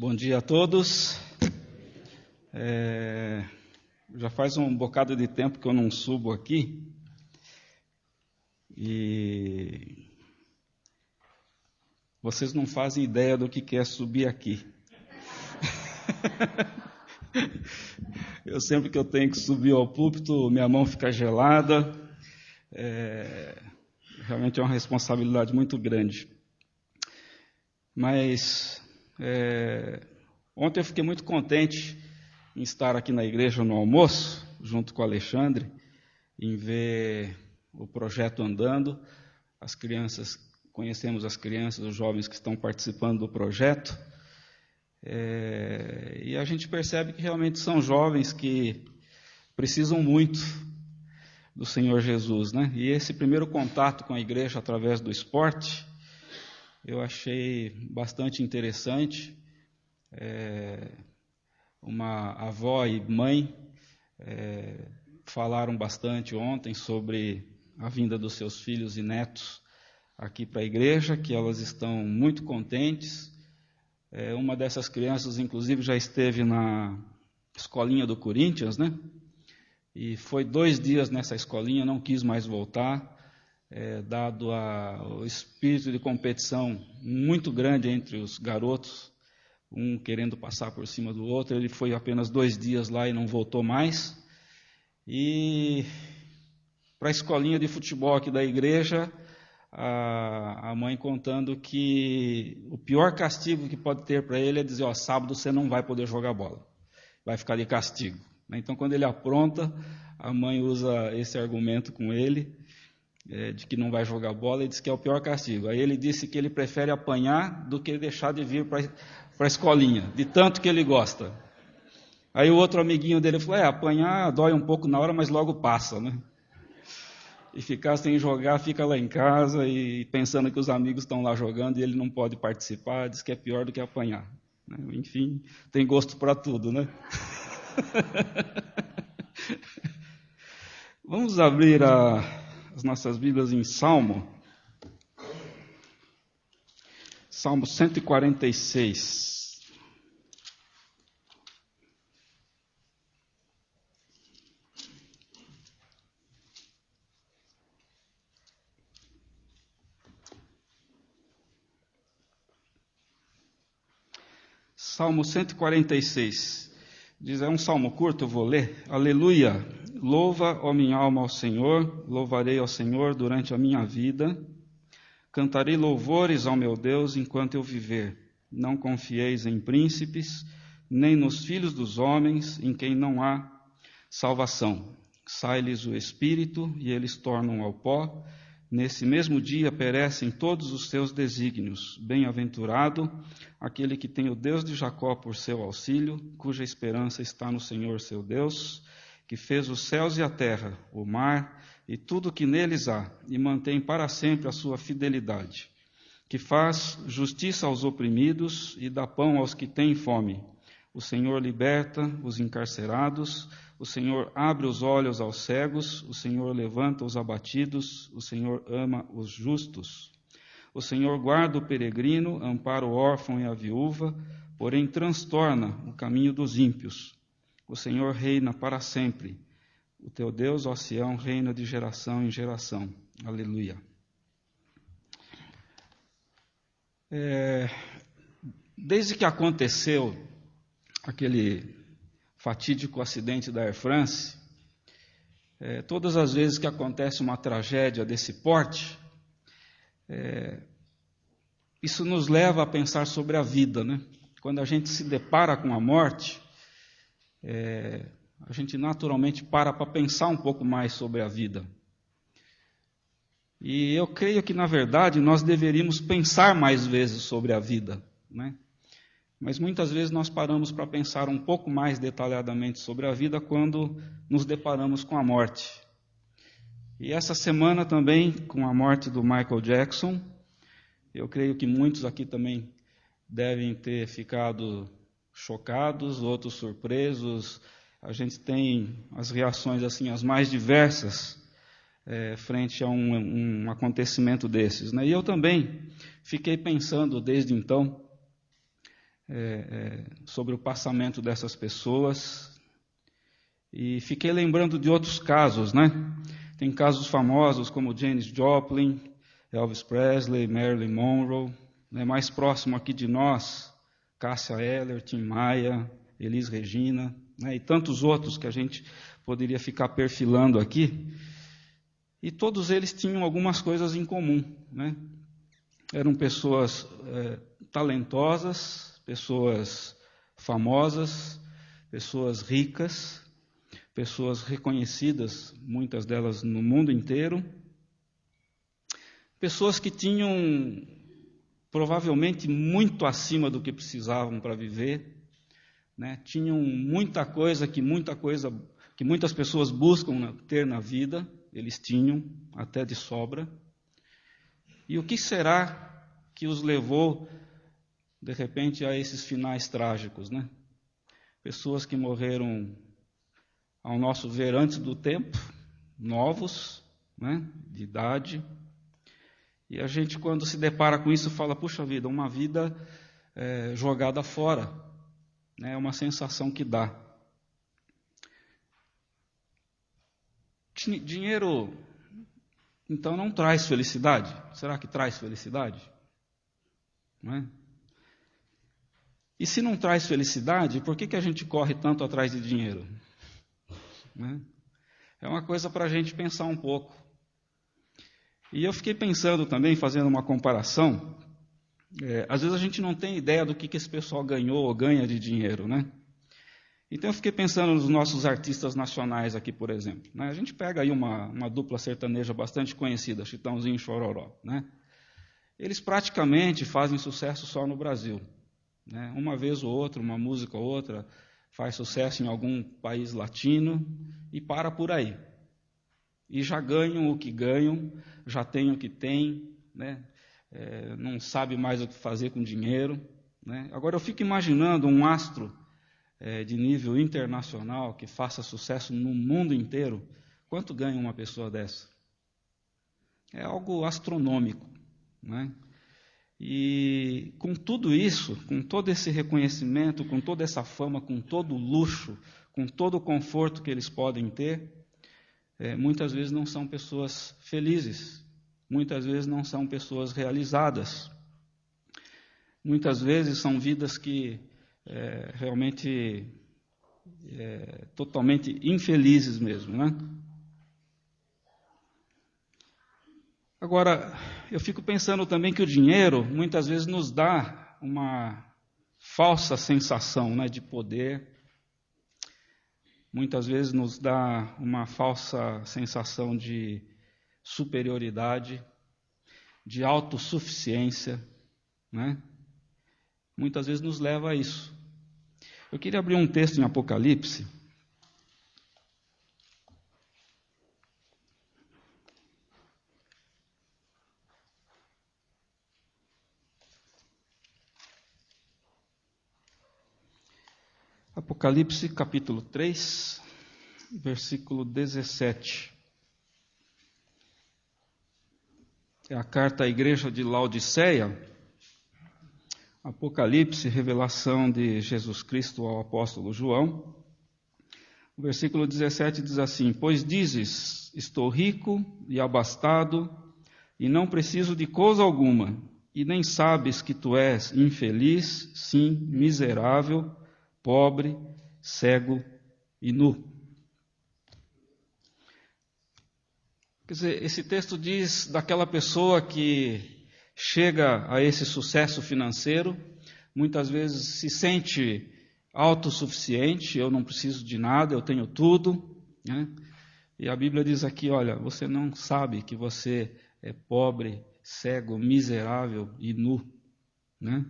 Bom dia a todos. Já faz um bocado de tempo que eu não subo aqui e vocês não fazem ideia do que é subir aqui. Eu sempre que eu tenho que subir ao púlpito, minha mão fica gelada. Realmente é uma responsabilidade muito grande. Mas ontem eu fiquei muito contente em estar aqui na igreja no almoço, junto com o Alexandre, em ver o projeto andando. As crianças, conhecemos as crianças, os jovens que estão participando do projeto. E a gente percebe que realmente são jovens que precisam muito do Senhor Jesus, né? E esse primeiro contato com a igreja através do esporte, eu achei bastante interessante. Uma avó e mãe falaram bastante ontem sobre a vinda dos seus filhos e netos aqui para a igreja, que elas estão muito contentes. Uma dessas crianças, inclusive, já esteve na escolinha do Corinthians, né? E foi 2 dias nessa escolinha, não quis mais voltar, dado o espírito de competição muito grande entre os garotos, um querendo passar por cima do outro. Ele foi apenas 2 dias lá e não voltou mais. E para a escolinha de futebol aqui da igreja, a mãe contando que o pior castigo que pode ter para ele é dizer: sábado você não vai poder jogar bola, vai ficar de castigo. Então, quando ele apronta, a mãe usa esse argumento com ele, de que não vai jogar bola, e diz que é o pior castigo. Aí ele disse que ele prefere apanhar do que deixar de vir para a escolinha, de tanto que ele gosta. Aí o outro amiguinho dele falou: apanhar dói um pouco na hora, mas logo passa, né? E ficar sem jogar, fica lá em casa e pensando que os amigos estão lá jogando e ele não pode participar, diz que é pior do que apanhar. Enfim, tem gosto para tudo, né? Vamos abrir as nossas Bíblias em Salmo 146. Salmo 146, diz, é um salmo curto, eu vou ler. Aleluia, louva, ó minha alma, ao Senhor, louvarei ao Senhor durante a minha vida, cantarei louvores ao meu Deus enquanto eu viver. Não confieis em príncipes, nem nos filhos dos homens, em quem não há salvação. Sai-lhes o espírito e eles tornam ao pó. Nesse mesmo dia perecem todos os seus desígnios. Bem-aventurado aquele que tem o Deus de Jacó por seu auxílio, cuja esperança está no Senhor seu Deus, que fez os céus e a terra, o mar e tudo o que neles há, e mantém para sempre a sua fidelidade, que faz justiça aos oprimidos e dá pão aos que têm fome. O Senhor liberta os encarcerados, o Senhor abre os olhos aos cegos, o Senhor levanta os abatidos, o Senhor ama os justos. O Senhor guarda o peregrino, ampara o órfão e a viúva, porém transtorna o caminho dos ímpios. O Senhor reina para sempre. O teu Deus, ó Sião, reina de geração em geração. Aleluia. Desde que aconteceu aquele fatídico acidente da Air France, todas as vezes que acontece uma tragédia desse porte, isso nos leva a pensar sobre a vida, né? Quando a gente se depara com a morte, a gente naturalmente para pensar um pouco mais sobre a vida. E eu creio que, na verdade, nós deveríamos pensar mais vezes sobre a vida, né? Mas muitas vezes nós paramos para pensar um pouco mais detalhadamente sobre a vida quando nos deparamos com a morte. E essa semana também, com a morte do Michael Jackson, eu creio que muitos aqui também devem ter ficado chocados, outros surpresos. A gente tem as reações assim as mais diversas frente a um acontecimento desses, né? E eu também fiquei pensando desde então sobre o passamento dessas pessoas. E fiquei lembrando de outros casos, né? Tem casos famosos como Janis Joplin, Elvis Presley, Marilyn Monroe, né? Mais próximo aqui de nós, Cássia Eller, Tim Maia, Elis Regina, né? E tantos outros que a gente poderia ficar perfilando aqui. E todos eles tinham algumas coisas em comum, né? Eram pessoas talentosas, pessoas famosas, pessoas ricas, pessoas reconhecidas, muitas delas no mundo inteiro, pessoas que tinham provavelmente muito acima do que precisavam para viver, né? Tinham muita coisa que muitas pessoas buscam ter na vida, eles tinham até de sobra. E o que será que os levou, de repente, a esses finais trágicos, né? Pessoas que morreram, ao nosso ver, antes do tempo, novos, né, de idade. E a gente, quando se depara com isso, fala, puxa vida, uma vida jogada fora. É uma sensação que dá. Dinheiro, então, não traz felicidade? Será que traz felicidade? Não é? E se não traz felicidade, por que a gente corre tanto atrás de dinheiro? Né? É uma coisa para a gente pensar um pouco. E eu fiquei pensando também, fazendo uma comparação, às vezes a gente não tem ideia do que esse pessoal ganhou ou ganha de dinheiro, né? Então eu fiquei pensando nos nossos artistas nacionais aqui, por exemplo. Né? A gente pega aí uma dupla sertaneja bastante conhecida, Chitãozinho e Chororó, né? Eles praticamente fazem sucesso só no Brasil. Né? Uma vez ou outra, uma música ou outra, faz sucesso em algum país latino e para por aí. E já ganham o que ganham, já têm o que têm, né? Não sabe mais o que fazer com dinheiro. Né? Agora eu fico imaginando um astro de nível internacional que faça sucesso no mundo inteiro. Quanto ganha uma pessoa dessa? É algo astronômico. Né? E com tudo isso, com todo esse reconhecimento, com toda essa fama, com todo o luxo, com todo o conforto que eles podem ter, muitas vezes não são pessoas felizes, muitas vezes não são pessoas realizadas, muitas vezes são vidas que realmente totalmente infelizes mesmo, né? Agora, eu fico pensando também que o dinheiro muitas vezes nos dá uma falsa sensação, né, de poder, muitas vezes nos dá uma falsa sensação de superioridade, de autossuficiência, né? Muitas vezes nos leva a isso. Eu queria abrir um texto em Apocalipse. Apocalipse capítulo 3, versículo 17. É a carta à igreja de Laodiceia. Apocalipse, revelação de Jesus Cristo ao apóstolo João. O versículo 17 diz assim: Pois dizes, estou rico e abastado, e não preciso de coisa alguma, e nem sabes que tu és infeliz, sim, miserável, pobre, cego e nu. Quer dizer, esse texto diz daquela pessoa que chega a esse sucesso financeiro, muitas vezes se sente autossuficiente, eu não preciso de nada, eu tenho tudo, né? E a Bíblia diz aqui, olha, você não sabe que você é pobre, cego, miserável e nu, né?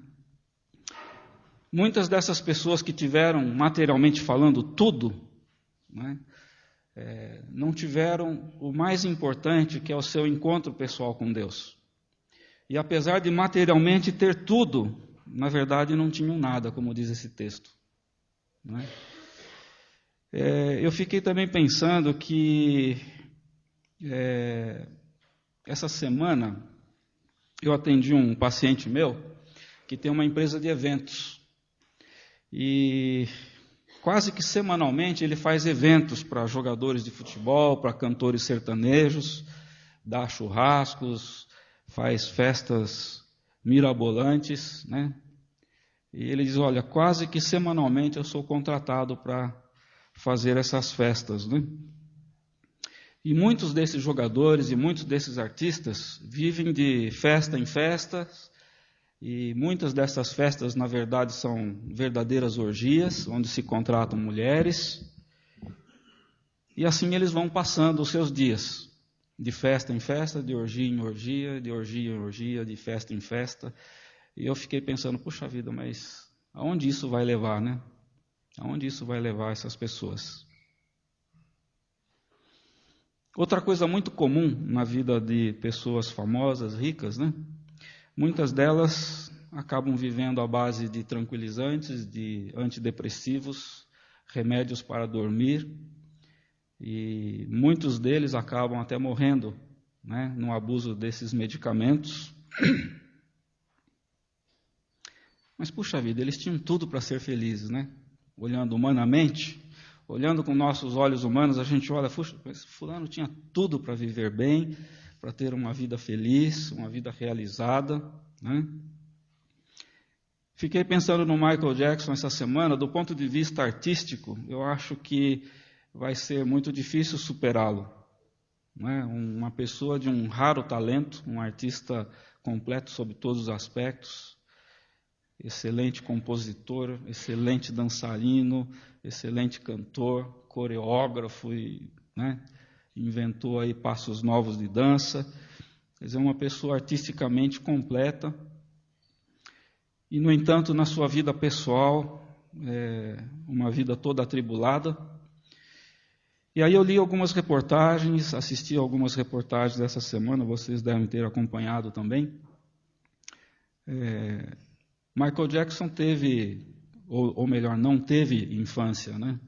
Muitas dessas pessoas que tiveram, materialmente falando, tudo, né, não tiveram o mais importante, que é o seu encontro pessoal com Deus. E apesar de materialmente ter tudo, na verdade não tinham nada, como diz esse texto. Né? Eu fiquei também pensando que essa semana eu atendi um paciente meu que tem uma empresa de eventos. E quase que semanalmente ele faz eventos para jogadores de futebol, para cantores sertanejos, dá churrascos, faz festas mirabolantes, né? E ele diz, olha, quase que semanalmente eu sou contratado para fazer essas festas, né? E muitos desses jogadores e muitos desses artistas vivem de festa em festa, e muitas dessas festas, na verdade, são verdadeiras orgias, onde se contratam mulheres, e assim eles vão passando os seus dias, de festa em festa, de orgia em orgia, de orgia em orgia, de festa em festa. E eu fiquei pensando, puxa vida, mas aonde isso vai levar, né? Aonde isso vai levar essas pessoas? Outra coisa muito comum na vida de pessoas famosas, ricas, né? Muitas delas acabam vivendo à base de tranquilizantes, de antidepressivos, remédios para dormir, e muitos deles acabam até morrendo, né, no abuso desses medicamentos. Mas, puxa vida, eles tinham tudo para ser felizes, né? Olhando humanamente, olhando com nossos olhos humanos, a gente olha, puxa, mas fulano tinha tudo para viver bem, para ter uma vida feliz, uma vida realizada, né? Fiquei pensando no Michael Jackson essa semana. Do ponto de vista artístico, eu acho que vai ser muito difícil superá-lo, né? Uma pessoa de um raro talento, um artista completo sob todos os aspectos, excelente compositor, excelente dançarino, excelente cantor, coreógrafo, e, né, inventou aí passos novos de dança. Quer dizer, uma pessoa artisticamente completa. E, no entanto, na sua vida pessoal, uma vida toda atribulada. E aí eu li algumas reportagens, assisti algumas reportagens essa semana, vocês devem ter acompanhado também. Michael Jackson teve, ou melhor, não teve infância, né?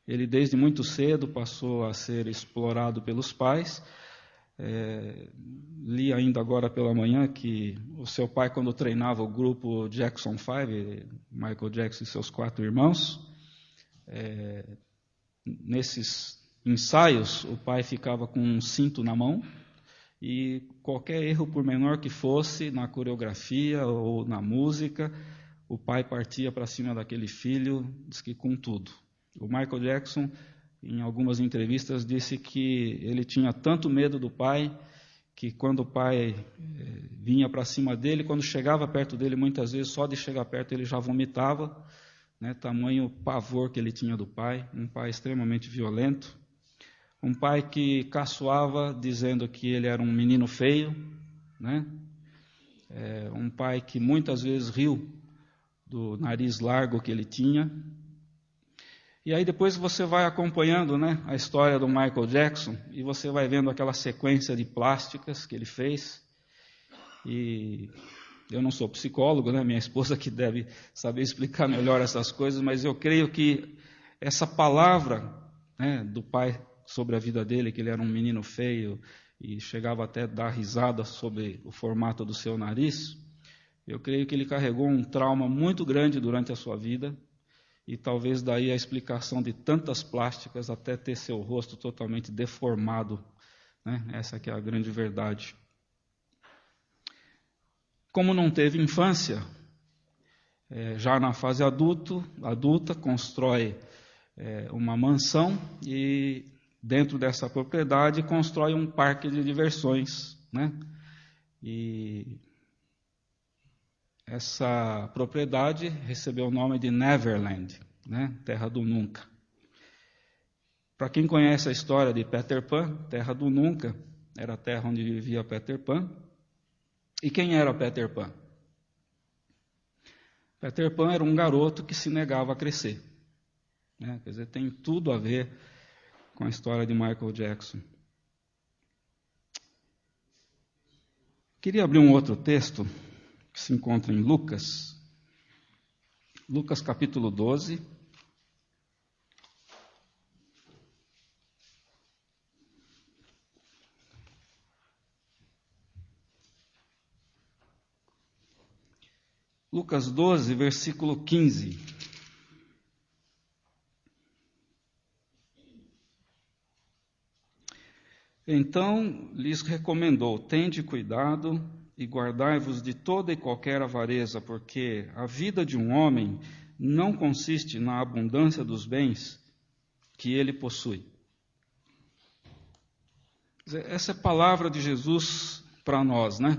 Ele, desde muito cedo, passou a ser explorado pelos pais. Li ainda agora pela manhã que o seu pai, quando treinava o grupo Jackson 5, Michael Jackson e seus 4 irmãos, nesses ensaios, o pai ficava com um cinto na mão, e qualquer erro, por menor que fosse, na coreografia ou na música, o pai partia para cima daquele filho, diz que com tudo. O Michael Jackson, em algumas entrevistas, disse que ele tinha tanto medo do pai, que quando o pai vinha para cima dele, quando chegava perto dele, muitas vezes, só de chegar perto ele já vomitava, né, tamanho pavor que ele tinha do pai, um pai extremamente violento. Um pai que caçoava, dizendo que ele era um menino feio, né? Um pai que muitas vezes riu do nariz largo que ele tinha. E aí depois você vai acompanhando, né, a história do Michael Jackson, e você vai vendo aquela sequência de plásticas que ele fez. E eu não sou psicólogo, né, minha esposa que deve saber explicar melhor essas coisas, mas eu creio que essa palavra, né, do pai sobre a vida dele, que ele era um menino feio e chegava até a dar risada sobre o formato do seu nariz, eu creio que ele carregou um trauma muito grande durante a sua vida, e talvez daí a explicação de tantas plásticas até ter seu rosto totalmente deformado, né? Essa que é a grande verdade. Como não teve infância, já na fase adulta constrói uma mansão, e dentro dessa propriedade constrói um parque de diversões, né? E essa propriedade recebeu o nome de Neverland, né? Terra do Nunca. Para quem conhece a história de Peter Pan, Terra do Nunca era a terra onde vivia Peter Pan. E quem era Peter Pan? Peter Pan era um garoto que se negava a crescer, né? Quer dizer, tem tudo a ver com a história de Michael Jackson. Queria abrir um outro texto que se encontra em Lucas. Lucas capítulo 12. Lucas 12, versículo 15. Então lhes recomendou: tende cuidado e guardai-vos de toda e qualquer avareza, porque a vida de um homem não consiste na abundância dos bens que ele possui. Essa é a palavra de Jesus para nós, né?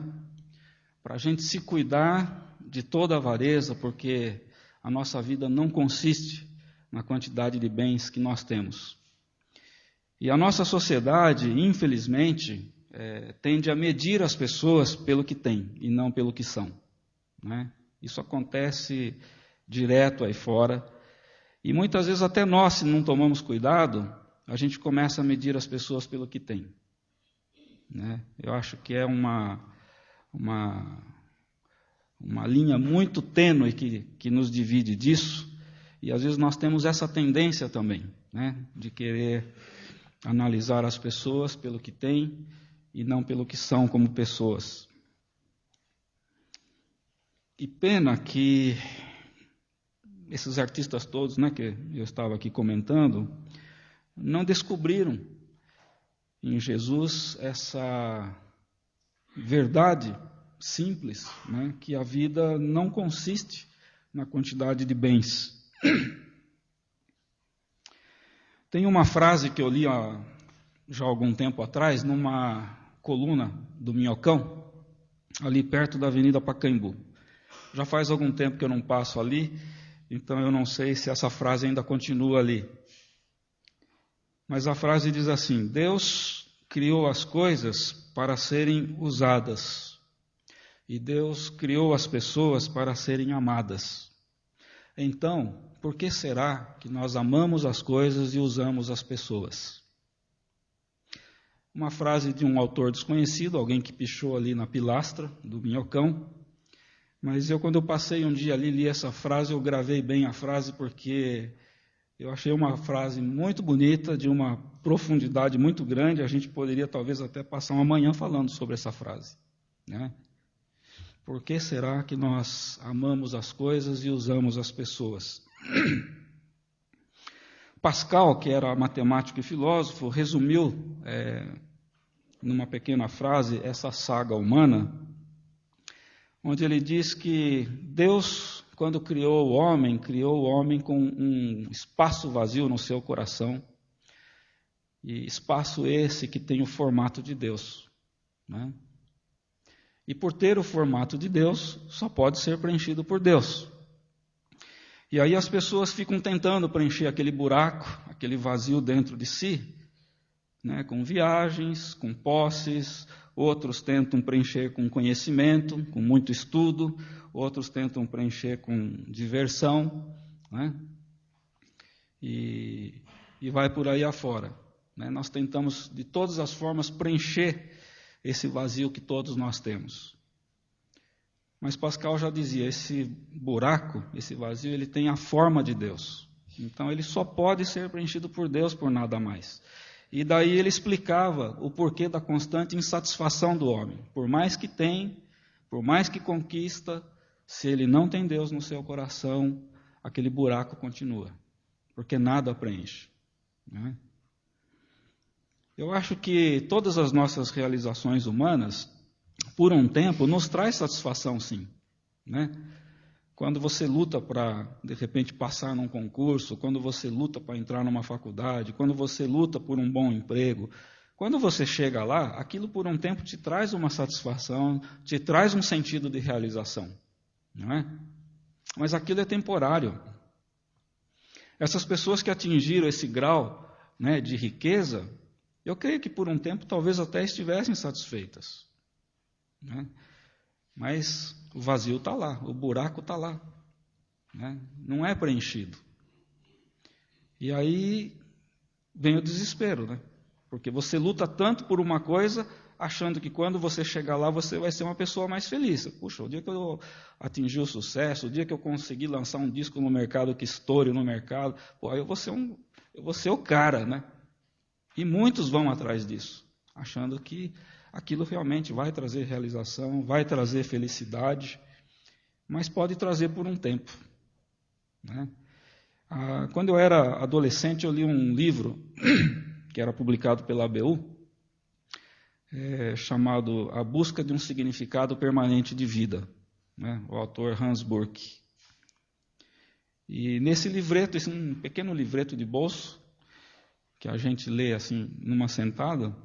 Para a gente se cuidar de toda avareza, porque a nossa vida não consiste na quantidade de bens que nós temos. E a nossa sociedade, infelizmente, tende a medir as pessoas pelo que têm e não pelo que são, né? Isso acontece direto aí fora. E muitas vezes até nós, se não tomamos cuidado, a gente começa a medir as pessoas pelo que tem, né? Eu acho que é uma linha muito tênue que nos divide disso. E às vezes nós temos essa tendência também, né, de querer analisar as pessoas pelo que têm e não pelo que são como pessoas. E pena que esses artistas todos, né, que eu estava aqui comentando, não descobriram em Jesus essa verdade simples, né, que a vida não consiste na quantidade de bens. Tem uma frase que eu li já há algum tempo atrás, numa coluna do Minhocão, ali perto da Avenida Pacaembu. Já faz algum tempo que eu não passo ali, então eu não sei se essa frase ainda continua ali. Mas a frase diz assim: Deus criou as coisas para serem usadas, e Deus criou as pessoas para serem amadas. Então, por que será que nós amamos as coisas e usamos as pessoas? Uma frase de um autor desconhecido, alguém que pichou ali na pilastra do Minhocão. Mas quando eu passei um dia ali, li essa frase, eu gravei bem a frase, porque eu achei uma frase muito bonita, de uma profundidade muito grande. A gente poderia talvez até passar uma manhã falando sobre essa frase, né? Por que será que nós amamos as coisas e usamos as pessoas? Pascal, que era matemático e filósofo, resumiu numa pequena frase essa saga humana, onde ele diz que Deus, quando criou o homem com um espaço vazio no seu coração, e espaço esse que tem o formato de Deus, né? E por ter o formato de Deus, só pode ser preenchido por Deus. E aí as pessoas ficam tentando preencher aquele buraco, aquele vazio dentro de si, né, com viagens, com posses. Outros tentam preencher com conhecimento, com muito estudo. Outros tentam preencher com diversão, né? E vai por aí afora, né? Nós tentamos de todas as formas preencher esse vazio que todos nós temos. Mas Pascal já dizia, esse buraco, esse vazio, ele tem a forma de Deus. Então ele só pode ser preenchido por Deus, por nada mais. E daí ele explicava o porquê da constante insatisfação do homem. Por mais que tem, por mais que conquista, se ele não tem Deus no seu coração, aquele buraco continua, porque nada preenche, né? Eu acho que todas as nossas realizações humanas, por um tempo, nos traz satisfação, sim, né? Quando você luta para, de repente, passar num concurso, quando você luta para entrar numa faculdade, quando você luta por um bom emprego, quando você chega lá, aquilo por um tempo te traz uma satisfação, te traz um sentido de realização, não é? Mas aquilo é temporário. Essas pessoas que atingiram esse grau, né, de riqueza, eu creio que por um tempo talvez até estivessem satisfeitas, né? Mas o vazio está lá, o buraco está lá, né? Não é preenchido. E aí vem o desespero, né? Porque você luta tanto por uma coisa, achando que quando você chegar lá, você vai ser uma pessoa mais feliz. Puxa, o dia que eu atingir o sucesso, o dia que eu conseguir lançar um disco no mercado, que estoure no mercado, aí eu vou ser o cara, né? E muitos vão atrás disso, achando que aquilo realmente vai trazer realização, vai trazer felicidade, mas pode trazer por um tempo, né? Quando eu era adolescente, eu li um livro que era publicado pela ABU, chamado A Busca de um Significado Permanente de Vida, né? O autor Hans Burke. E nesse livreto, esse um pequeno livreto de bolso, que a gente lê assim numa sentada,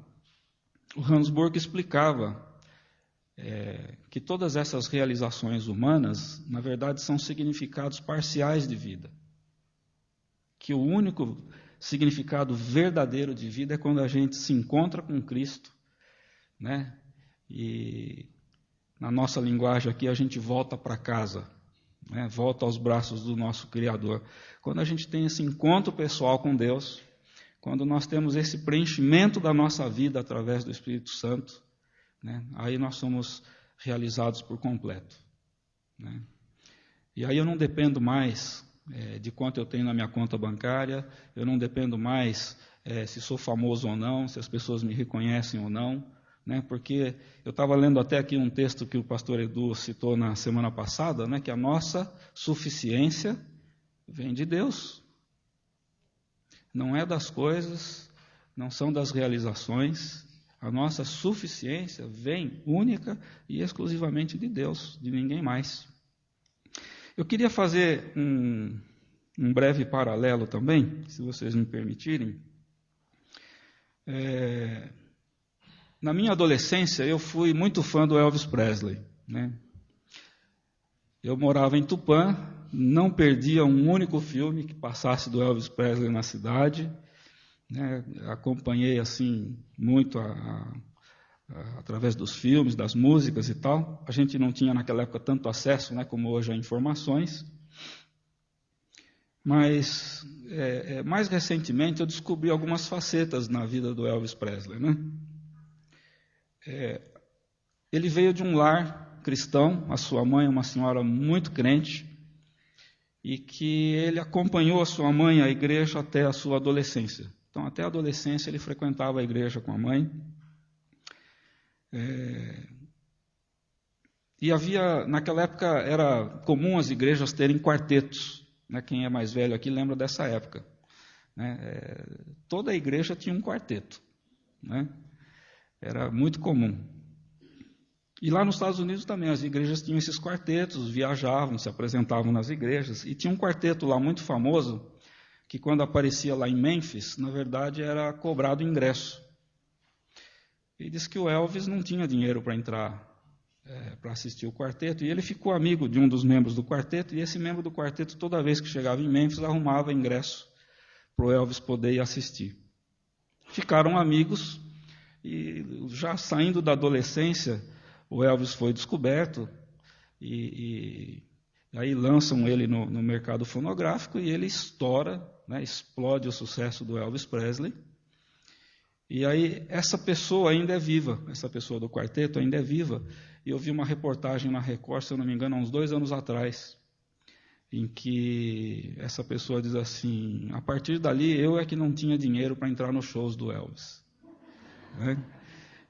o Hans Burke explicava que todas essas realizações humanas, na verdade, são significados parciais de vida. Que o único significado verdadeiro de vida é quando a gente se encontra com Cristo, né? E na nossa linguagem aqui a gente volta para casa, né? Volta aos braços do nosso Criador. Quando a gente tem esse encontro pessoal com Deus, quando nós temos esse preenchimento da nossa vida através do Espírito Santo, né? Aí nós somos realizados por completo, né? E aí eu não dependo mais de quanto eu tenho na minha conta bancária, eu não dependo mais se sou famoso ou não, se as pessoas me reconhecem ou não, né? Porque eu estava lendo até aqui um texto que o pastor Edu citou na semana passada, né? Que a nossa suficiência vem de Deus. Não é das coisas, não são das realizações. A nossa suficiência vem única e exclusivamente de Deus, de ninguém mais. Eu queria fazer um breve paralelo também, se vocês me permitirem. Na minha adolescência, eu fui muito fã do Elvis Presley, né? Eu morava em Tupã, não perdia um único filme que passasse do Elvis Presley na cidade, né? Acompanhei assim muito através dos filmes, das músicas e tal. A gente não tinha naquela época tanto acesso, né, como hoje a informações. Mas mais recentemente eu descobri algumas facetas na vida do Elvis Presley, né? Ele veio de um lar cristão, a sua mãe é uma senhora muito crente, e que ele acompanhou a sua mãe à igreja até a sua adolescência. Então, até a adolescência ele frequentava a igreja com a mãe. E havia, naquela época, era comum as igrejas terem quartetos, né? Quem é mais velho aqui lembra dessa época, né? Toda a igreja tinha um quarteto, né? Era muito comum. E lá nos Estados Unidos também, as igrejas tinham esses quartetos, viajavam, se apresentavam nas igrejas, e tinha um quarteto lá muito famoso, que quando aparecia lá em Memphis, na verdade era cobrado ingresso. E diz que o Elvis não tinha dinheiro para entrar, para assistir o quarteto, e ele ficou amigo de um dos membros do quarteto, e esse membro do quarteto, toda vez que chegava em Memphis, arrumava ingresso para o Elvis poder ir assistir. Ficaram amigos, e já saindo da adolescência, o Elvis foi descoberto, e aí lançam ele no mercado fonográfico, e ele estoura, né, explode o sucesso do Elvis Presley. E aí essa pessoa ainda é viva, essa pessoa do quarteto ainda é viva. E eu vi uma reportagem na Record, se eu não me engano, há uns 2 anos atrás, em que essa pessoa diz assim: a partir dali eu é que não tinha dinheiro para entrar nos shows do Elvis, né?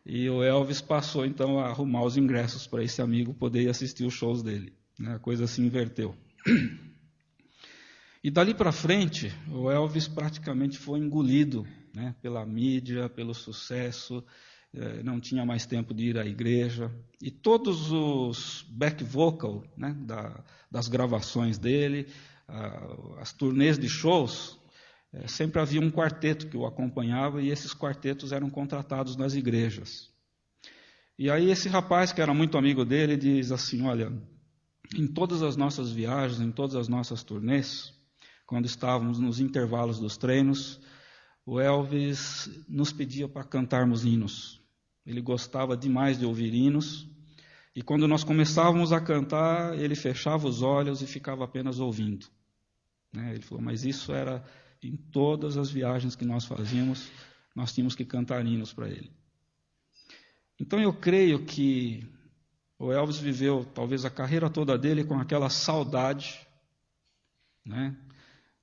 E o Elvis passou então a arrumar os ingressos para esse amigo poder ir assistir os shows dele, né? A coisa se inverteu. E dali para frente, o Elvis praticamente foi engolido, né, pela mídia, pelo sucesso, não tinha mais tempo de ir à igreja. E todos os back vocal, né, das gravações dele, as turnês de shows, sempre havia um quarteto que o acompanhava, e esses quartetos eram contratados nas igrejas. E aí esse rapaz, que era muito amigo dele, diz assim: olha, em todas as nossas viagens, em todas as nossas turnês, quando estávamos nos intervalos dos treinos, o Elvis nos pedia para cantarmos hinos. Ele gostava demais de ouvir hinos, e quando nós começávamos a cantar, ele fechava os olhos e ficava apenas ouvindo, né? Ele falou, mas isso era em todas as viagens que nós fazíamos, nós tínhamos que cantar hinos para ele. Então eu creio que o Elvis viveu talvez a carreira toda dele com aquela saudade, né,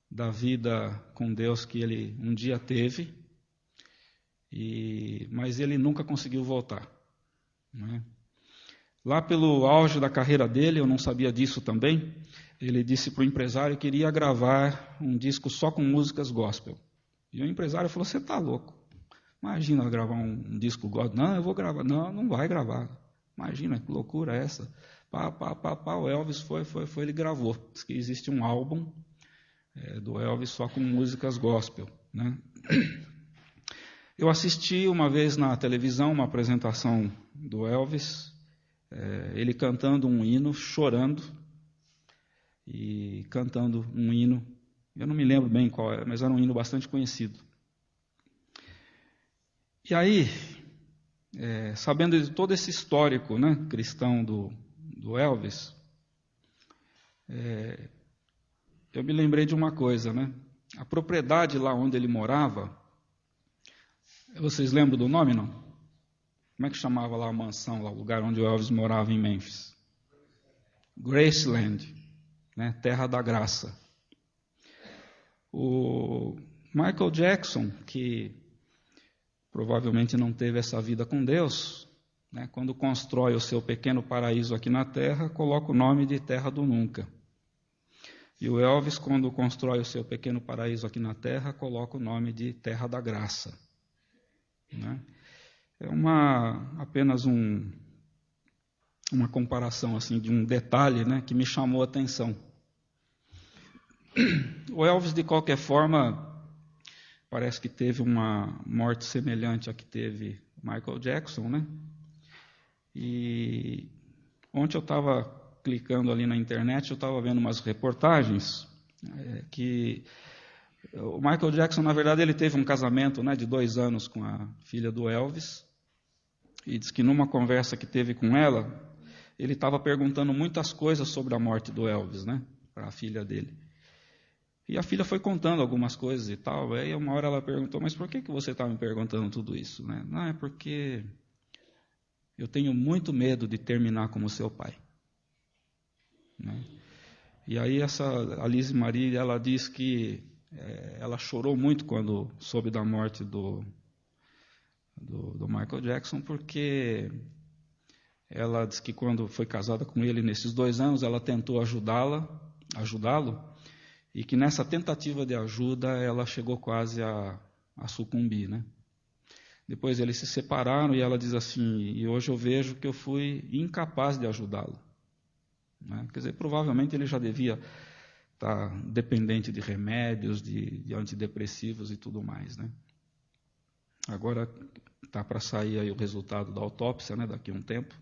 da vida com Deus que ele um dia teve, mas ele nunca conseguiu voltar, né? Lá pelo auge da carreira dele, eu não sabia disso também, ele disse para o empresário que queria gravar um disco só com músicas gospel. E o empresário falou, você está louco? Imagina gravar um disco gospel. Não, eu vou gravar. Não, não vai gravar. Imagina, que loucura é essa. O Elvis foi, ele gravou. Diz que existe um álbum do Elvis só com músicas gospel, né? Eu assisti uma vez na televisão uma apresentação do Elvis, ele cantando um hino, chorando, e cantando um hino, eu não me lembro bem qual era, mas era um hino bastante conhecido. E aí, sabendo de todo esse histórico, né, cristão do Elvis, eu me lembrei de uma coisa, né? A propriedade lá onde ele morava, vocês lembram do nome, não? Como é que chamava lá a mansão, lá, o lugar onde o Elvis morava em Memphis? Graceland, né? Terra da Graça. O Michael Jackson, que provavelmente não teve essa vida com Deus, né? Quando constrói o seu pequeno paraíso aqui na Terra, coloca o nome de Terra do Nunca. E o Elvis, quando constrói o seu pequeno paraíso aqui na Terra, coloca o nome de Terra da Graça, né? É apenas uma comparação assim de um detalhe, né, que me chamou a atenção. O Elvis, de qualquer forma, parece que teve uma morte semelhante à que teve Michael Jackson, né? E ontem eu estava clicando ali na internet, eu estava vendo umas reportagens que o Michael Jackson, na verdade, ele teve um casamento, né, de 2 anos com a filha do Elvis, e diz que numa conversa que teve com ela, ele estava perguntando muitas coisas sobre a morte do Elvis, né, para a filha dele. E a filha foi contando algumas coisas e tal, aí uma hora ela perguntou, mas por que você está me perguntando tudo isso, né? Não, é porque eu tenho muito medo de terminar como seu pai, né? E aí essa Alice Marie, ela diz que ela chorou muito quando soube da morte do Michael Jackson, porque ela diz que quando foi casada com ele nesses 2 anos, ela tentou ajudá-lo, e que nessa tentativa de ajuda ela chegou quase a sucumbir, né? Depois eles se separaram e ela diz assim, e hoje eu vejo que eu fui incapaz de ajudá-lo, né? Quer dizer, provavelmente ele já devia estar dependente de remédios, de antidepressivos e tudo mais, né? Agora está para sair aí o resultado da autópsia, né, daqui a um tempo,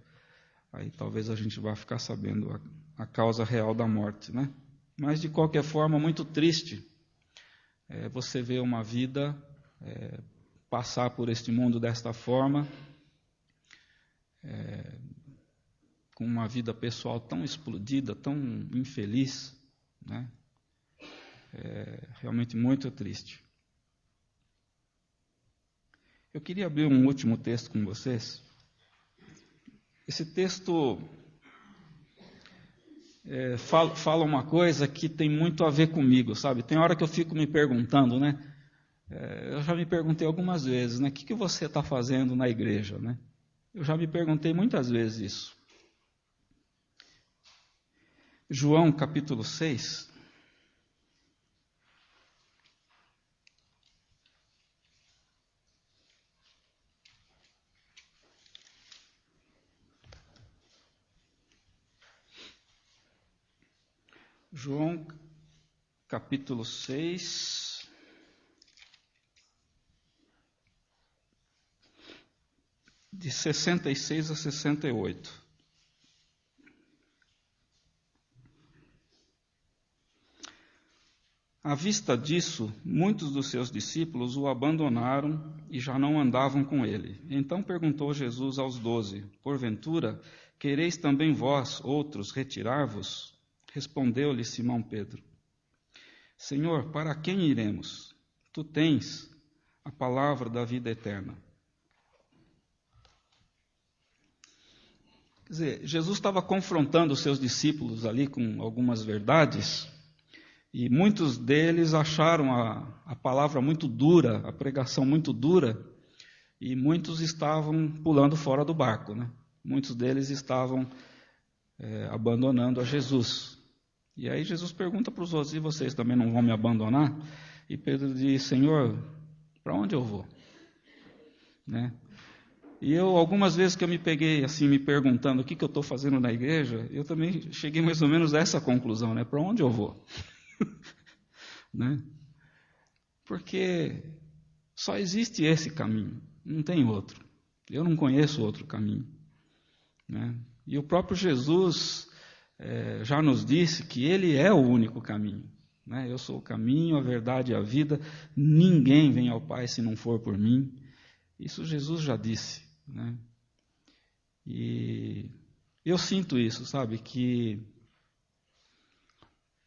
aí talvez a gente vá ficar sabendo a causa real da morte, né? Mas, de qualquer forma, muito triste você ver uma vida passar por este mundo desta forma, com uma vida pessoal tão explodida, tão infeliz, né? Realmente muito triste. Eu queria abrir um último texto com vocês. Esse texto fala uma coisa que tem muito a ver comigo, sabe? Tem hora que eu fico me perguntando, né? Eu já me perguntei algumas vezes, né? O que você está fazendo na igreja, né? Eu já me perguntei muitas vezes isso. João, capítulo 6. João, capítulo 6, de 66 a 68. À vista disso, muitos dos seus discípulos o abandonaram e já não andavam com ele. Então perguntou Jesus aos 12, porventura, quereis também vós, outros, retirar-vos? Respondeu-lhe Simão Pedro, Senhor, para quem iremos? Tu tens a palavra da vida eterna. Quer dizer, Jesus estava confrontando os seus discípulos ali com algumas verdades, e muitos deles acharam a palavra muito dura, a pregação muito dura, e muitos estavam pulando fora do barco, né? Muitos deles estavam abandonando a Jesus. E aí Jesus pergunta para os outros, e vocês também não vão me abandonar? E Pedro diz, Senhor, para onde eu vou? né? E eu, algumas vezes que eu me peguei assim, me perguntando o que eu estou fazendo na igreja, eu também cheguei mais ou menos a essa conclusão, né? Para onde eu vou? Né? Porque só existe esse caminho, não tem outro. Eu não conheço outro caminho, né? E o próprio Jesus já nos disse que Ele é o único caminho, né? Eu sou o caminho, a verdade e a vida, ninguém vem ao Pai se não for por mim. Isso Jesus já disse, né? E eu sinto isso, sabe, que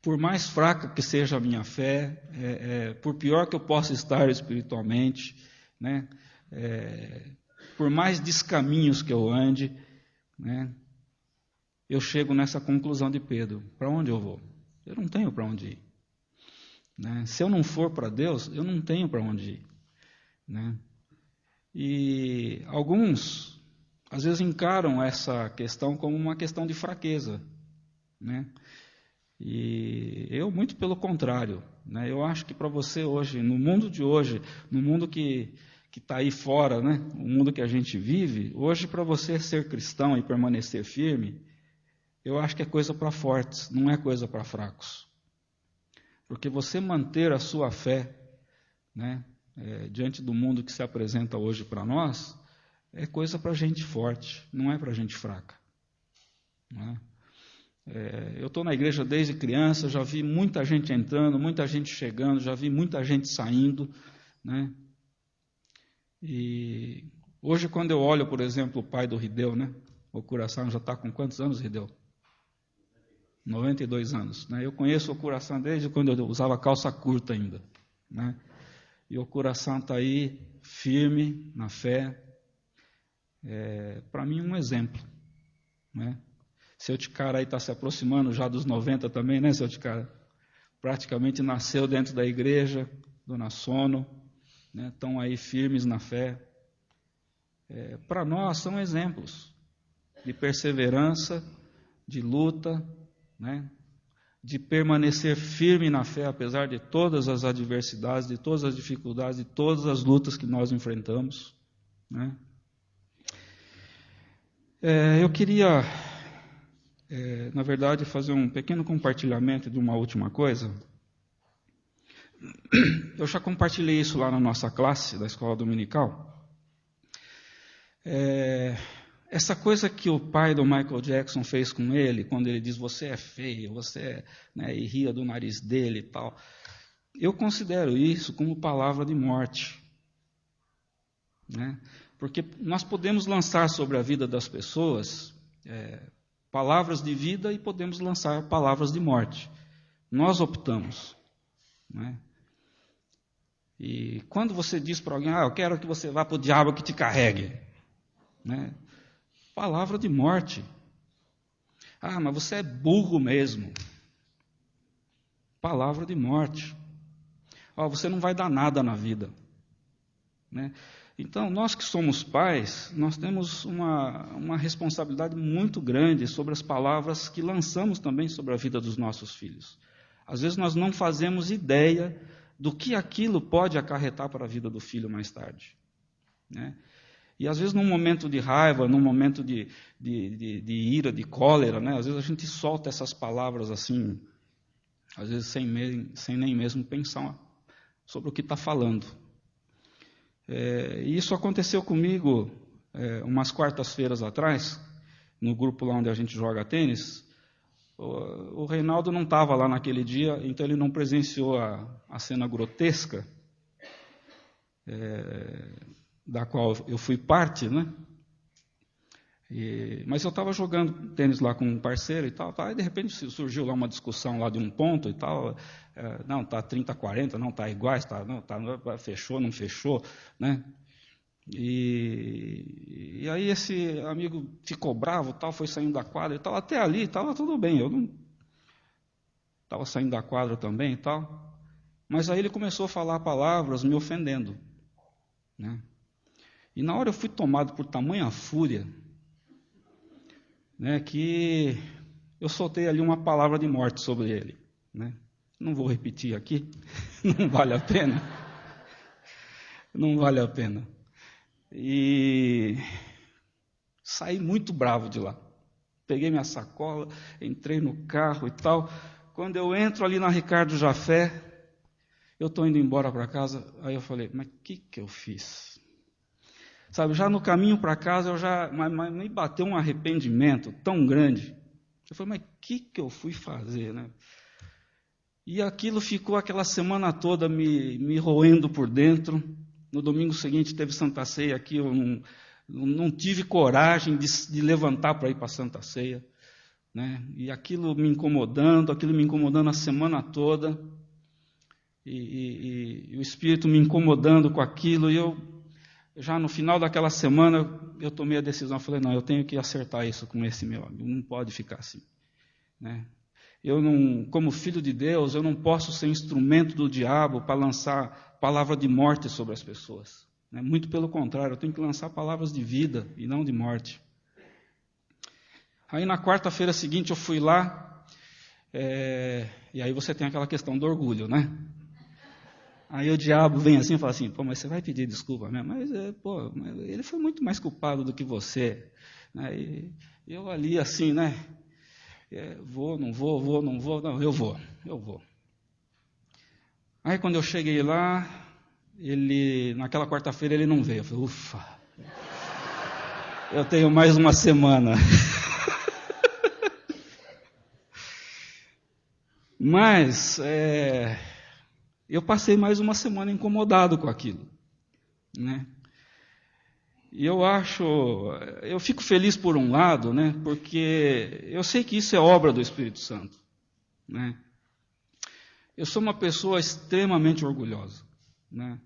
por mais fraca que seja a minha fé, por pior que eu possa estar espiritualmente, né, por mais descaminhos que eu ande, né, eu chego nessa conclusão de Pedro: para onde eu vou? Eu não tenho para onde ir, né? Se eu não for para Deus, eu não tenho para onde ir, né? E alguns, às vezes, encaram essa questão como uma questão de fraqueza, né? E eu, muito pelo contrário, né? Eu acho que para você hoje, no mundo de hoje, no mundo que está aí fora, né? O mundo que a gente vive, hoje, para você ser cristão e permanecer firme, eu acho que é coisa para fortes, não é coisa para fracos. Porque você manter a sua fé, né, diante do mundo que se apresenta hoje para nós, é coisa para gente forte, não é para gente fraca, né? Eu estou na igreja desde criança, já vi muita gente entrando, muita gente chegando, já vi muita gente saindo, né? E hoje, quando eu olho, por exemplo, o pai do Rideu, né? O Curaçao já está com quantos anos, Rideu? 92 anos, né? Eu conheço o Curaçao desde quando eu usava calça curta ainda, né? E o Curaçao está aí, firme na fé, para mim um exemplo, né? Seu Ticara aí está se aproximando já dos 90 também, né, seu Ticara? Praticamente nasceu dentro da igreja, Dona Sono, né? Estão aí firmes na fé. Para nós são exemplos de perseverança, de luta, né? De permanecer firme na fé, apesar de todas as adversidades, de todas as dificuldades, de todas as lutas que nós enfrentamos, né? Eu queria, na verdade, fazer um pequeno compartilhamento de uma última coisa. Eu já compartilhei isso lá na nossa classe da escola dominical. Essa coisa que o pai do Michael Jackson fez com ele, quando ele diz: você é feio, você né, e ria do nariz dele e tal. Eu considero isso como palavra de morte, né? Porque nós podemos lançar sobre a vida das pessoas palavras de vida e podemos lançar palavras de morte. Nós optamos, né? E quando você diz para alguém: eu quero que você vá para o diabo que te carregue, né? Palavra de morte. Mas você é burro mesmo. Palavra de morte. Você não vai dar nada na vida, né? Então, nós que somos pais, nós temos uma responsabilidade muito grande sobre as palavras que lançamos também sobre a vida dos nossos filhos. Às vezes nós não fazemos ideia do que aquilo pode acarretar para a vida do filho mais tarde, né? E às vezes num momento de raiva, num momento de ira, de cólera, né? Às vezes a gente solta essas palavras assim, às vezes sem nem mesmo pensar sobre o que está falando. E isso aconteceu comigo umas quartas-feiras atrás, no grupo lá onde a gente joga tênis. O Reinaldo não estava lá naquele dia, então ele não presenciou a cena grotesca da qual eu fui parte, né? Mas eu estava jogando tênis lá com um parceiro e tal, e de repente surgiu lá uma discussão lá de um ponto e tal. Não, está 30-40, não, está iguais, fechou, não fechou, né? E aí esse amigo ficou bravo, tal, foi saindo da quadra e tal. Até ali estava tudo bem, eu não estava saindo da quadra também e tal. Mas aí ele começou a falar palavras me ofendendo, né? E na hora eu fui tomado por tamanha fúria, né, que eu soltei ali uma palavra de morte sobre ele, né? Não vou repetir aqui, não vale a pena. Não vale a pena. E saí muito bravo de lá. Peguei minha sacola, entrei no carro e tal. Quando eu entro ali na Ricardo Jafé, eu estou indo embora para casa, aí eu falei, mas o que eu fiz? Sabe, já no caminho para casa, mas me bateu um arrependimento tão grande. Eu falei, mas o que eu fui fazer, né? E aquilo ficou aquela semana toda me roendo por dentro. No domingo seguinte teve Santa Ceia aqui, eu não tive coragem de levantar para ir para a Santa Ceia, né? E aquilo me incomodando a semana toda, e o Espírito me incomodando com aquilo, e eu, já no final daquela semana, eu tomei a decisão, eu falei, não, eu tenho que acertar isso com esse meu amigo, não pode ficar assim, né? Eu não, como filho de Deus, eu não posso ser instrumento do diabo para lançar palavra de morte sobre as pessoas, né? Muito pelo contrário, eu tenho que lançar palavras de vida e não de morte. Aí na quarta-feira seguinte eu fui lá, e aí você tem aquela questão do orgulho, né? Aí o diabo vem assim e fala assim, pô, mas você vai pedir desculpa mesmo? Mas ele foi muito mais culpado do que você, né? E eu ali assim, né? Não vou, não, eu vou. Aí quando eu cheguei lá, naquela quarta-feira ele não veio. Eu falei, ufa, eu tenho mais uma semana. Mas eu passei mais uma semana incomodado com aquilo, né? E eu fico feliz por um lado, né? Porque eu sei que isso é obra do Espírito Santo, né? Eu sou uma pessoa extremamente orgulhosa, né?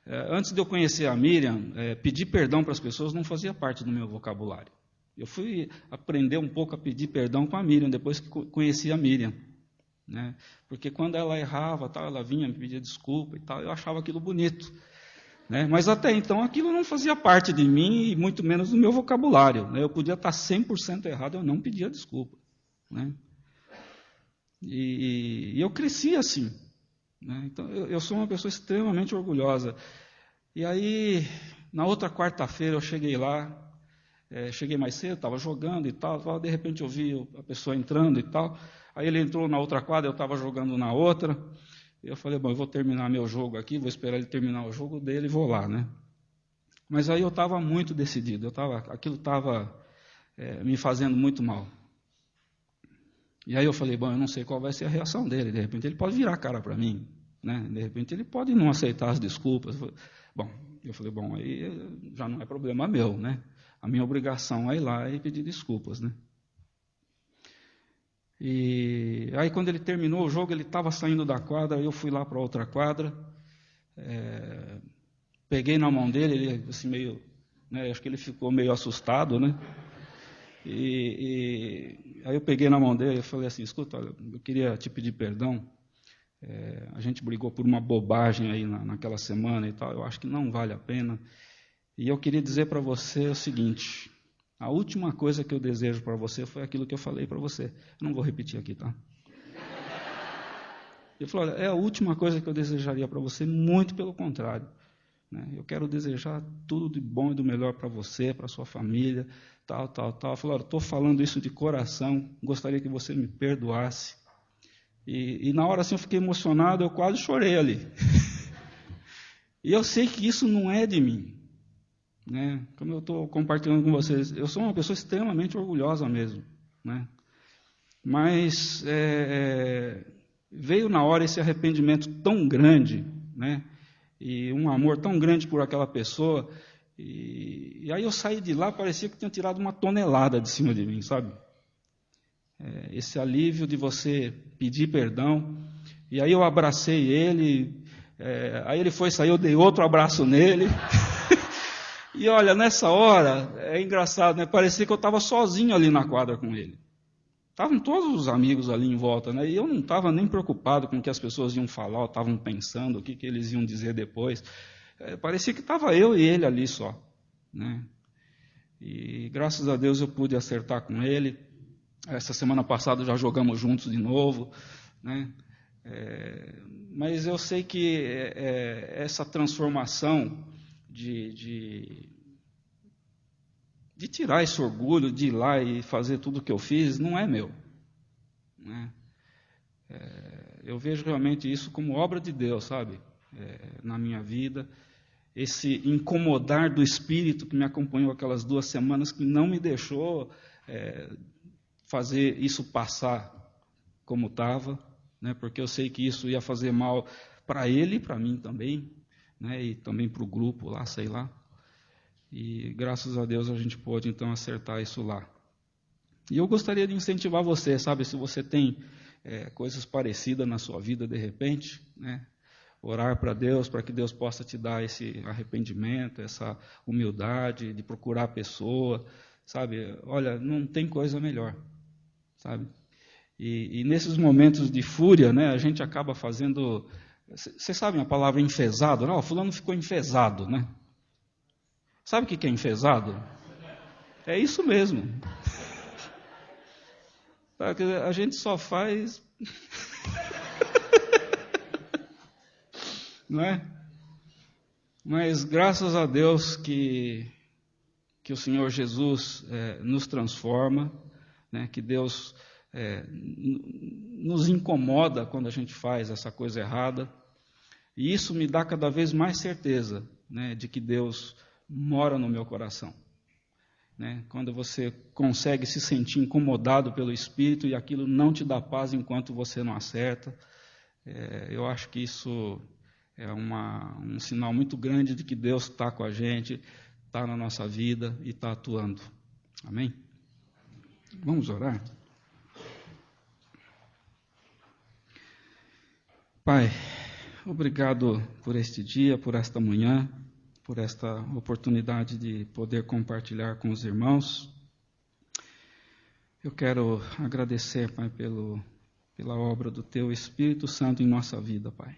Antes de eu conhecer a Miriam, pedir perdão para as pessoas não fazia parte do meu vocabulário. Eu fui aprender um pouco a pedir perdão com a Miriam, depois que conheci a Miriam, né? Porque quando ela errava, tal, ela vinha me pedir desculpa e tal, eu achava aquilo bonito, né? Mas até então aquilo não fazia parte de mim e muito menos do meu vocabulário, né? Eu podia estar 100% errado, eu não pedia desculpa, né? E eu cresci assim, né? Então eu sou uma pessoa extremamente orgulhosa. E aí na outra quarta-feira eu cheguei lá, cheguei mais cedo, estava jogando e tal, de repente eu vi a pessoa entrando e tal. Aí ele entrou na outra quadra, eu estava jogando na outra. Eu falei, bom, eu vou terminar meu jogo aqui, vou esperar ele terminar o jogo dele e vou lá, né? Mas aí eu estava muito decidido, aquilo estava me fazendo muito mal. E aí eu falei, bom, eu não sei qual vai ser a reação dele, de repente ele pode virar a cara para mim, né? De repente ele pode não aceitar as desculpas. Eu falei, bom, aí já não é problema meu, né? A minha obrigação é ir lá e pedir desculpas, né? E aí quando ele terminou o jogo, ele estava saindo da quadra, eu fui lá para outra quadra, peguei na mão dele, ele assim meio, né, acho que ele ficou meio assustado, né? E aí eu peguei na mão dele e falei assim, escuta, olha, eu queria te pedir perdão, a gente brigou por uma bobagem aí naquela semana e tal, eu acho que não vale a pena, e eu queria dizer para você o seguinte, a última coisa que eu desejo para você foi aquilo que eu falei para você. Eu não vou repetir aqui, tá? Ele falou, olha, é a última coisa que eu desejaria para você, muito pelo contrário, né? Eu quero desejar tudo de bom e do melhor para você, para sua família, tal. Ele falou, estou falando isso de coração, gostaria que você me perdoasse. E na hora assim eu fiquei emocionado, eu quase chorei ali. E eu sei que isso não é de mim, né? Como eu estou compartilhando com vocês, eu sou uma pessoa extremamente orgulhosa mesmo, né? Mas veio na hora esse arrependimento tão grande, né? E um amor tão grande por aquela pessoa, e aí eu saí de lá, parecia que tinha tirado uma tonelada de cima de mim, sabe? Esse alívio de você pedir perdão, e aí eu abracei ele, aí ele foi sair, eu dei outro abraço nele. E olha, nessa hora, é engraçado, né? Parecia que eu estava sozinho ali na quadra com ele. Estavam todos os amigos ali em volta, né? E eu não estava nem preocupado com o que as pessoas iam falar, ou estavam pensando, o que eles iam dizer depois. Parecia que estava eu e ele ali só, né? E graças a Deus eu pude acertar com ele. Essa semana passada já jogamos juntos de novo, né? Mas eu sei que essa transformação de de tirar esse orgulho de ir lá e fazer tudo o que eu fiz, não é meu. Né? Eu vejo realmente isso como obra de Deus, sabe? Na minha vida. Esse incomodar do Espírito que me acompanhou aquelas 2 semanas, que não me deixou fazer isso passar como estava, né? Porque eu sei que isso ia fazer mal para ele e para mim também, né? E também para o grupo lá, sei lá. E graças a Deus a gente pôde então acertar isso lá. E eu gostaria de incentivar você, sabe, se você tem coisas parecidas na sua vida de repente, né? Orar para Deus, para que Deus possa te dar esse arrependimento, essa humildade de procurar a pessoa, sabe? Olha, não tem coisa melhor, sabe? E nesses momentos de fúria, né, a gente acaba fazendo... Vocês sabem a palavra enfesado? Não, fulano ficou enfesado, né? Sabe o que é enfesado? É isso mesmo. A gente só faz... Não é? Mas graças a Deus que o Senhor Jesus nos transforma, né? Que Deus nos incomoda quando a gente faz essa coisa errada. E isso me dá cada vez mais certeza, né, de que Deus mora no meu coração. Né? Quando você consegue se sentir incomodado pelo Espírito e aquilo não te dá paz enquanto você não acerta, eu acho que isso é um sinal muito grande de que Deus está com a gente, está na nossa vida e está atuando. Amém? Vamos orar? Pai, obrigado por este dia, por esta manhã, por esta oportunidade de poder compartilhar com os irmãos. Eu quero agradecer, Pai, pela obra do Teu Espírito Santo em nossa vida, Pai.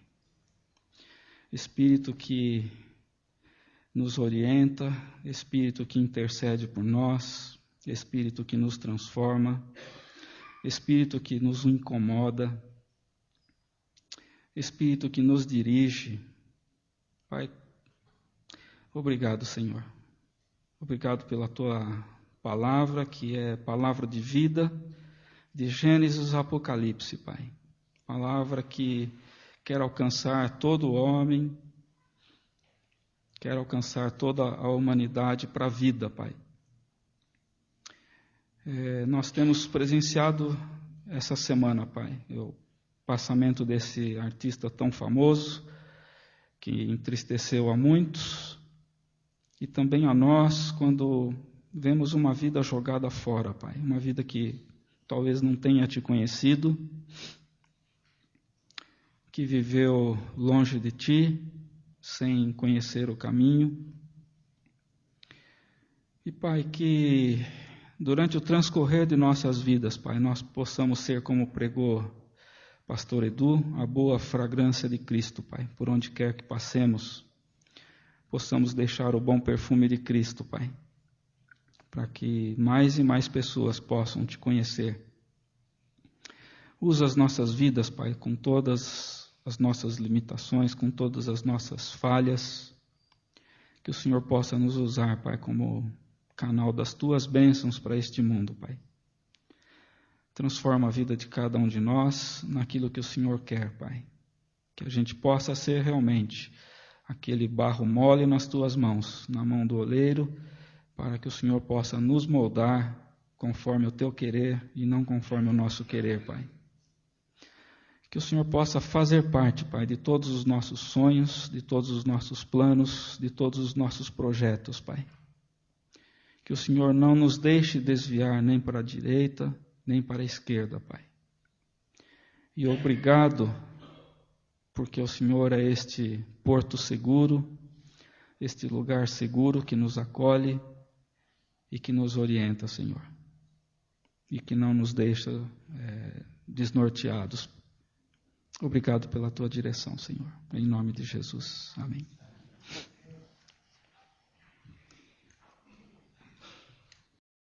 Espírito que nos orienta, Espírito que intercede por nós, Espírito que nos transforma, Espírito que nos incomoda, Espírito que nos dirige. Pai, obrigado, Senhor. Obrigado pela Tua palavra, que é palavra de vida, de Gênesis a Apocalipse, Pai. Palavra que quer alcançar todo homem, quer alcançar toda a humanidade para a vida, Pai. Nós temos presenciado essa semana, Pai, o passamento desse artista tão famoso, que entristeceu a muitos, e também a nós, quando vemos uma vida jogada fora, Pai. Uma vida que talvez não tenha te conhecido, que viveu longe de Ti, sem conhecer o caminho. E, Pai, que durante o transcorrer de nossas vidas, Pai, nós possamos ser, como pregou Pastor Edu, a boa fragrância de Cristo, Pai. Por onde quer que passemos, possamos deixar o bom perfume de Cristo, Pai, para que mais e mais pessoas possam Te conhecer. Usa as nossas vidas, Pai, com todas as nossas limitações, com todas as nossas falhas, que o Senhor possa nos usar, Pai, como canal das Tuas bênçãos para este mundo, Pai. Transforma a vida de cada um de nós naquilo que o Senhor quer, Pai. Que a gente possa ser realmente aquele barro mole nas Tuas mãos, na mão do oleiro, para que o Senhor possa nos moldar conforme o Teu querer e não conforme o nosso querer, Pai. Que o Senhor possa fazer parte, Pai, de todos os nossos sonhos, de todos os nossos planos, de todos os nossos projetos, Pai. Que o Senhor não nos deixe desviar nem para a direita, nem para a esquerda, Pai. E obrigado, porque o Senhor é este porto seguro, este lugar seguro que nos acolhe e que nos orienta, Senhor. E que não nos deixa desnorteados. Obrigado pela Tua direção, Senhor. Em nome de Jesus. Amém.